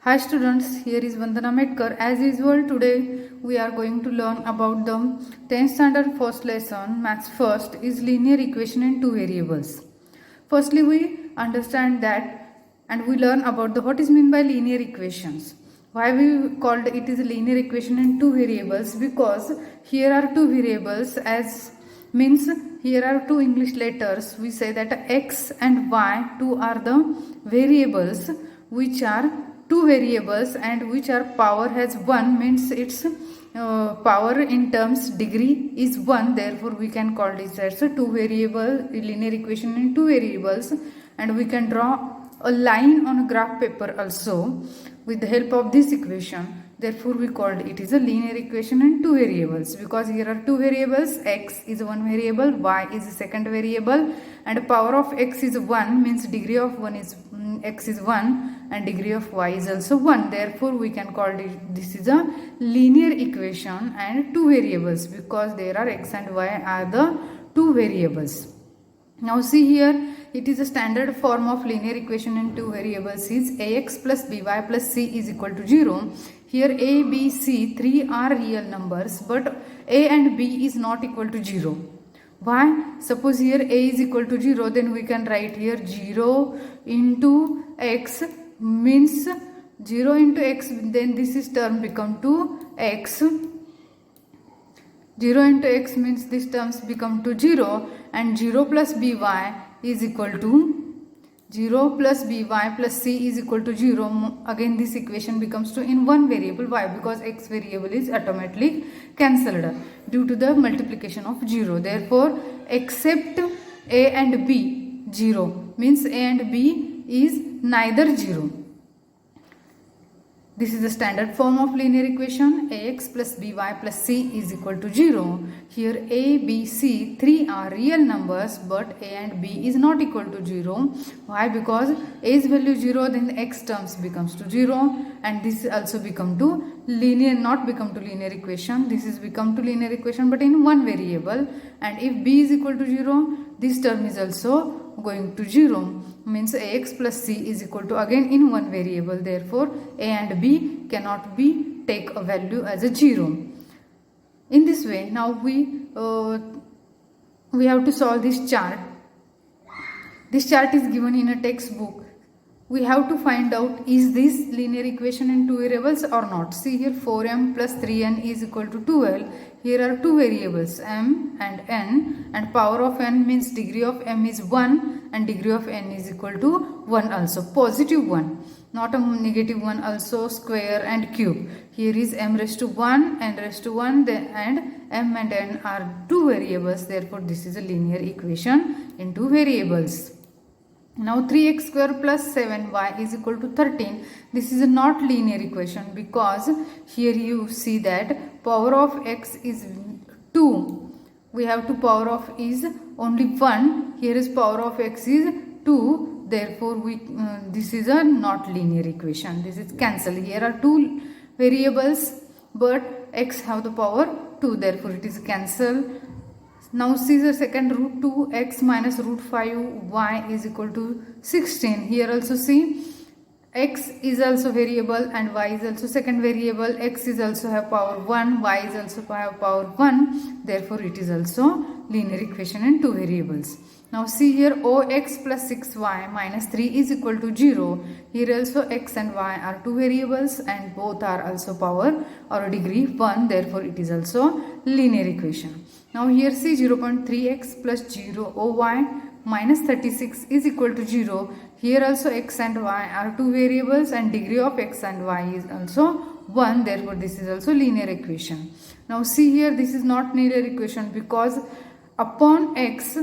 Hi students, here is Vandana Medkar. As usual, today we are going to learn about the 10th standard first lesson, Maths First, is linear equation in two variables. Firstly, we understand that and we learn about the what is meant by linear equations. Why we called it is a linear equation in two variables? Because here are two variables, as means here are two English letters. We say that x and y, two are the variables which are two variables and which are power has 1, means its power in terms degree is 1, therefore we can call this as a two variable linear equation in two variables. And we can draw a line on a graph paper also with the help of this equation. Therefore we called it is a linear equation in two variables, because here are two variables, x is one variable, y is a second variable, and power of x is 1, means degree of 1 is x is 1 and degree of y is also 1. Therefore we can call it this is a linear equation and two variables, because there are x and y are the two variables. Now see here, it is a standard form of linear equation in two variables is ax plus by plus c is equal to 0. Here a, b, c, 3 are real numbers, but a and b is not equal to 0. Why? Suppose here a is equal to 0, then we can write here 0 into x means 0 into x, then this is term become to x. 0 into x means these terms become to 0, and 0 plus by is equal to 0 plus by plus c is equal to 0. Again this equation becomes to in one variable. Why? Because x variable is automatically cancelled due to the multiplication of 0. Therefore except a and b 0, means a and b is neither 0. This is the standard form of linear equation. Ax plus by plus c is equal to 0. Here a, b, c, 3 are real numbers, but a and b is not equal to 0. Why? Because a's value 0, then the x terms becomes to 0, and this also become to linear, not become to linear equation. This is become to linear equation but in one variable, and if b is equal to 0, this term is also going to 0, means ax plus c is equal to again in one variable. Therefore a and b cannot be take a value as a 0. In this way, now we have to solve this chart. This chart is given in a textbook. We have to find out is this linear equation in two variables or not. See here, 4m plus 3n is equal to 12. Here are two variables m and n, and power of n means degree of m is 1 and degree of n is equal to 1 also, positive 1, not a negative 1 also, square and cube. Here is m raised to 1, n raised to 1, and m and n are two variables. Therefore this is a linear equation in two variables. Now 3x square plus 7y is equal to 13. This is a not linear equation, because here you see that power of x is 2. We have to power of is only 1. Here is power of x is 2. Therefore this is a not linear equation. This is cancelled. Here are two variables, but x have the power 2. Therefore it is cancelled. Now see the second root 2x minus root 5y is equal to 16. Here also see x is also variable and y is also second variable. X is also have power 1, y is also have power 1. Therefore it is also linear equation in two variables. Now see here, ox plus 6y minus 3 is equal to 0. Here also x and y are two variables and both are also power or degree 1. Therefore it is also linear equation. Now here see 0.3x plus 0 oy minus 36 is equal to 0. Here also x and y are two variables and degree of x and y is also 1. Therefore this is also linear equation. Now see here, this is not linear equation, because upon x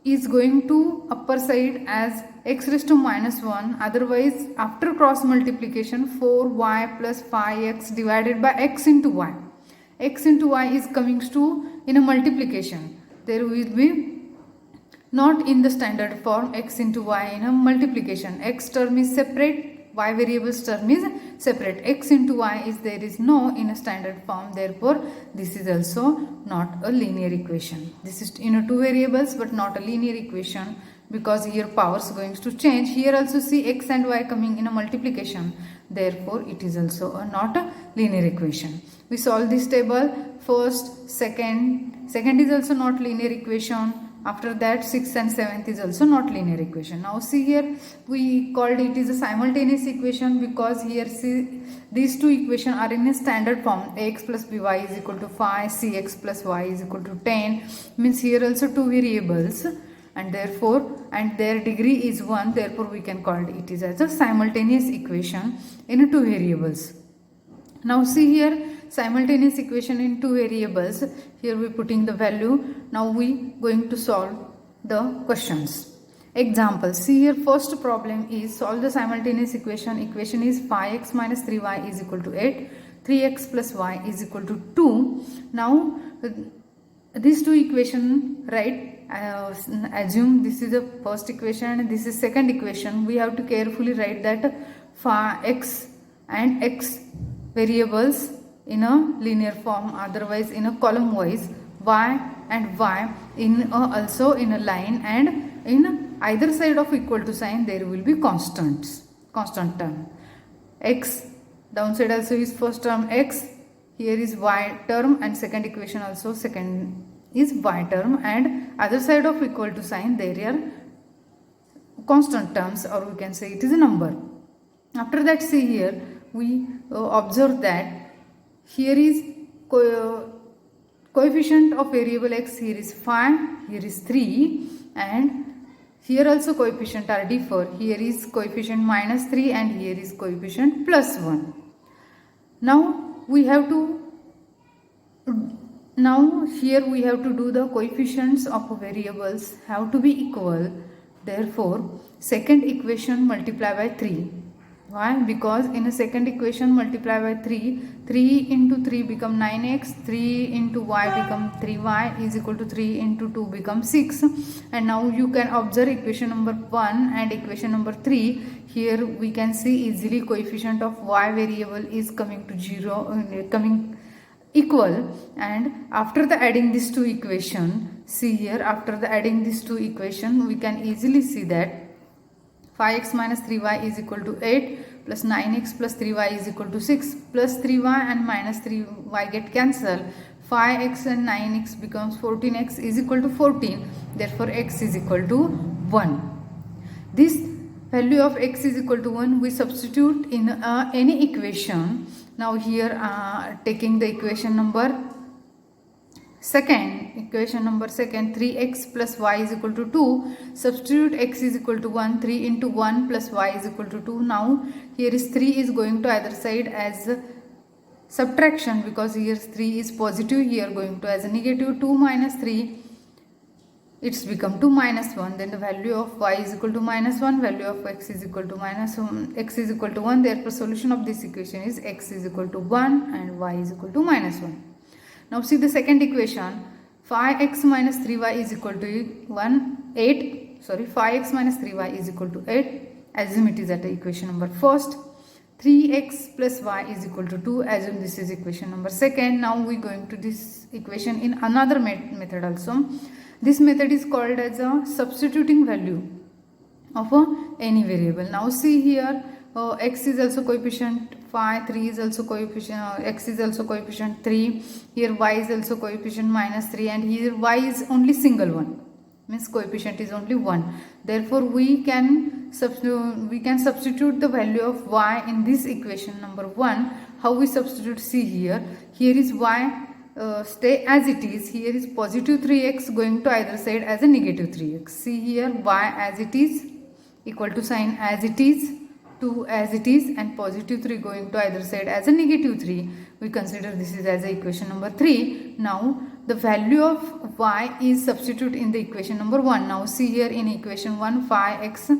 is going to upper side as x raised to minus 1. Otherwise after cross multiplication 4y plus 5x divided by x into y. X into y is coming to in a multiplication. There will be not in the standard form x into y in a multiplication. X term is separate, y variable's term is separate. X into y is there is no in a standard form. Therefore this is also not a linear equation. This is in a two variables but not a linear equation. because here powers going to change. Here also see x and y coming in a multiplication, therefore it is also not a linear equation. We solve this table. First, second is also not linear equation. After that, 6th and 7th is also not linear equation. Now see here, we called it is a simultaneous equation because here see these two equations are in a standard form. Ax plus by is equal to 5, cx plus y is equal to 10. Means here also two variables, and therefore their degree is 1, therefore we can call it is as a simultaneous equation in two variables. Now see here, simultaneous equation in two variables. Here we putting the value. Now we going to solve the questions. Example, see here, first problem is solve the simultaneous equation. Equation is 5x minus 3y is equal to 8, 3x plus y is equal to 2. Now these two equation, right, assume this is the first equation and this is second equation. We have to carefully write that x and x variables in a linear form, otherwise in a column wise, y and y in also in a line, and in either side of equal to sign there will be constant term. X downside also is first term x, here is y term, and second equation also second is y term, and other side of equal to sign there are constant terms, or we can say it is a number. After that, see here we observe that here is coefficient of variable x, here is 5, here is 3, and here also coefficient are differ. Here is coefficient minus 3 and here is coefficient plus 1. Now here we have to do the coefficients of variables have to be equal. Therefore, second equation multiply by 3. Why? Because in a second equation multiply by 3, 3 into 3 become 9x, 3 into y become 3y is equal to 3 into 2 become 6. And now you can observe equation number 1 and equation number 3. Here we can see easily coefficient of y variable is coming to 0, coming equal, and after the adding these two equation, see here, after the adding these two equation we can easily see that 5x minus 3y is equal to 8 plus 9x plus 3y is equal to 6 plus 3y and minus 3y get cancelled. 5x and 9x becomes 14x is equal to 14. Therefore, x is equal to 1. This value of x is equal to 1 we substitute in any equation. Now here taking the equation number second, 3x plus y is equal to 2, substitute x is equal to 1, 3 into 1 plus y is equal to 2. Now here is 3 is going to either side as subtraction, because here 3 is positive, here going to as a negative. 2 minus 3, it's become 2 minus 1, then the value of y is equal to minus 1, value of x is equal to minus 1, x is equal to 1. Therefore, solution of this equation is x is equal to 1 and y is equal to minus 1. Now see the second equation, 5x minus 3y is equal to 5x minus 3y is equal to 8. Assume it is at the equation number first. 3x plus y is equal to 2. Assume this is equation number second. Now we going to this equation in another method also. This method is called as a substituting value of any variable. Now see here, x is also coefficient 5, 3 is also coefficient, x is also coefficient 3, here y is also coefficient minus 3, and here y is only single one, means coefficient is only 1. Therefore, we can substitute the value of y in this equation number 1. How we substitute? See here, here is y stay as it is, here is positive 3x going to either side as a negative 3x. See here, y as it is equal to sign as it is, 2 as it is, and positive 3 going to either side as a negative 3. We consider this is as a equation number 3. Now the value of y is substitute in the equation number 1. Now see here in equation 1, 5x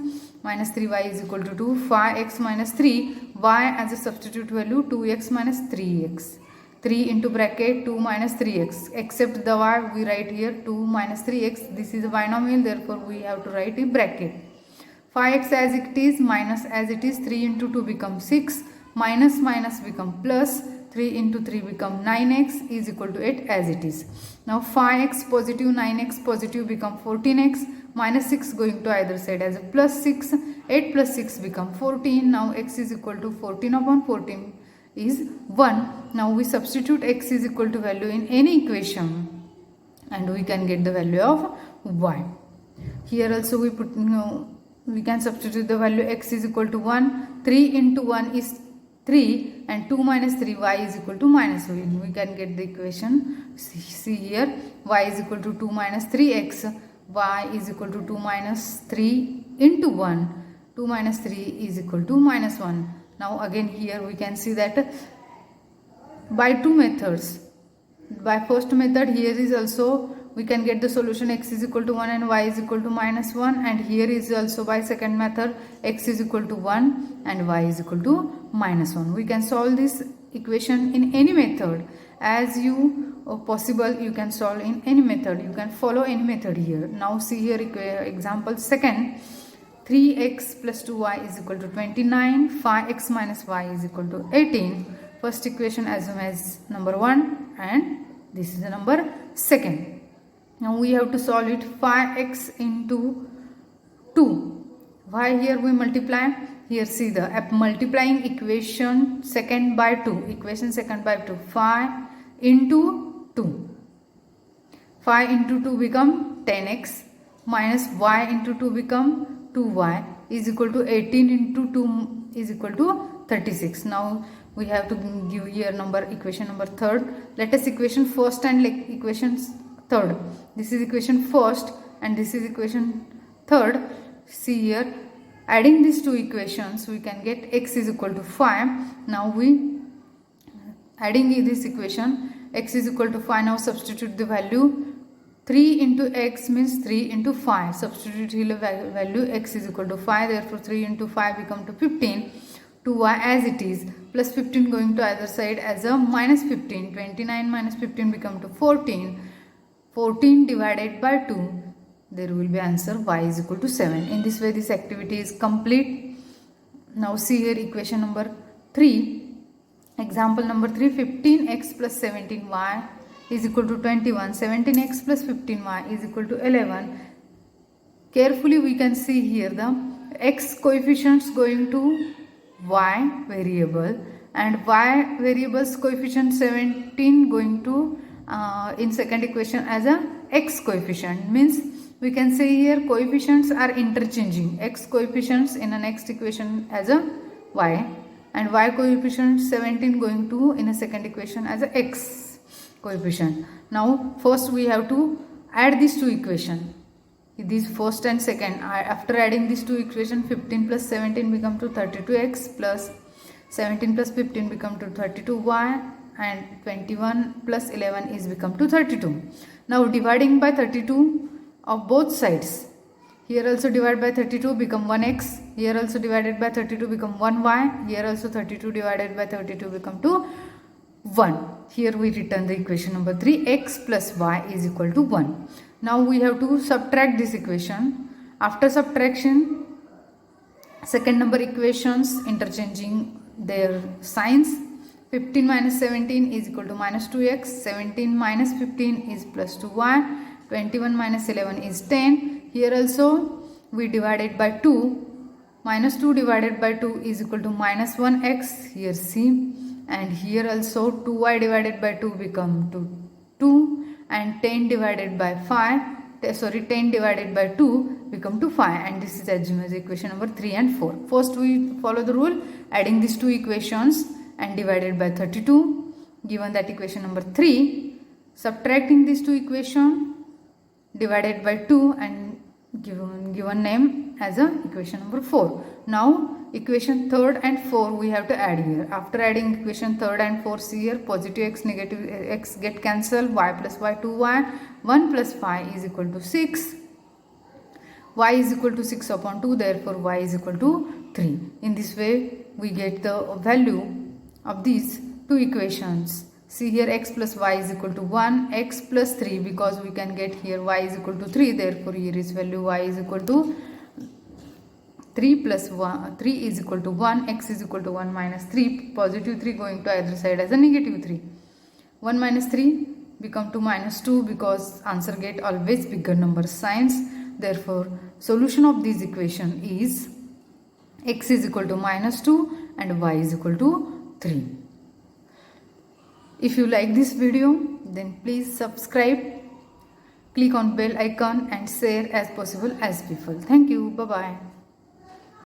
minus 3y is equal to 2, 5x minus 3, y as a substitute value 2x minus 3x. 3 into bracket 2 minus 3x, except the y we write here 2 minus 3x. This is a binomial, therefore we have to write in bracket. 5x as it is, minus as it is, 3 into 2 becomes 6, minus minus become plus, 3 into 3 become 9x is equal to 8 as it is. Now 5x positive, 9x positive become 14x, minus 6 going to either side as a plus 6. 8 plus 6 become 14. Now x is equal to 14 upon 14 is 1. Now we substitute x is equal to value in any equation and we can get the value of y. Here also we put we can substitute the value x is equal to 1. 3 into 1 is 3 and 2 minus 3 y is equal to minus 1. We can get the equation. See here, y is equal to 2 minus 3x, y is equal to 2 minus 3 into 1. 2 minus 3 is equal to minus 1. Now again here we can see that by two methods. By first method, here is also we can get the solution x is equal to 1 and y is equal to minus 1, and here is also by second method x is equal to 1 and y is equal to minus 1. We can solve this equation in any method. As possible, you can solve in any method. You can follow any method here. Now see here example second. 3x plus 2y is equal to 29. 5x minus y is equal to 18. First equation assume as number 1 and this is the number second. Now we have to solve it. 5x into 2. Why here we multiply? Here see the multiplying equation second by 2. Equation second by 2. 5 into 2. 5 into 2 become 10x minus y into 2 become 2y is equal to 18 into 2 is equal to 36. Now we have to give here equation number third. Let us equation first and equations third. This is equation first and this is equation third. See here, adding these two equations we can get x is equal to 5. Now we adding this equation x is equal to 5. Now substitute the value. 3 into x means 3 into 5. Substitute here value x is equal to 5. Therefore 3 into 5 become to 15. 2y as it is, plus 15 going to either side as a minus 15. 29 minus 15 become to 14. 14 divided by 2. There will be answer y is equal to 7. In this way this activity is complete. Now see here equation number 3. Example number 3. 15x plus 17y is equal to 21. 17x plus 15y is equal to 11. Carefully we can see here the x coefficients going to y variable and y variables coefficient 17 going to in second equation as a x coefficient. Means we can say here coefficients are interchanging. X coefficients in the next equation as a y and y coefficient 17 going to in a second equation as a x coefficient. Now first we have to add these two equations. These first and second. After adding these two equations, 15 plus 17 become to 32x plus 17 plus 15 become to 32y and 21 plus 11 is become to 32. Now dividing by 32 of both sides. Here also divide by 32 become 1x. Here also divided by 32 become 1y. Here also 32 divided by 32 become to 1. Here we return the equation number 3. X plus y is equal to 1. Now we have to subtract this equation. After subtraction, second number equations interchanging their signs. 15 minus 17 is equal to minus 2x. 17 minus 15 is plus 2y. 21 minus 11 is 10. Here also we divided by 2. Minus 2 divided by 2 is equal to minus 1x. Here see. And here also 2y divided by 2 become to 2. And 10 divided by 10 divided by 2 become to 5, and this is assumed as equation number 3 and 4. First we follow the rule, adding these two equations and divided by 32, given that equation number 3, subtracting these two equations, divided by 2 and given name as a equation number 4. Now equation third and 4 we have to add here. After adding equation third and 4, see here positive x negative x get cancelled. Y plus y 2y. 1 plus 5 is equal to 6. Y is equal to 6 upon 2. Therefore y is equal to 3. In this way we get the value of these two equations. See here x plus y is equal to 1. X plus 3 because we can get here y is equal to 3. Therefore here is value y is equal to 3 plus 1, 3 is equal to 1, x is equal to 1 minus 3, positive 3 going to either side as a negative 3. 1 minus 3 become to minus 2 because answer get always bigger number signs. Therefore, solution of this equation is x is equal to -2 and y is equal to 3. If you like this video, then please subscribe, click on bell icon and share as possible as people. Thank you. Bye-bye.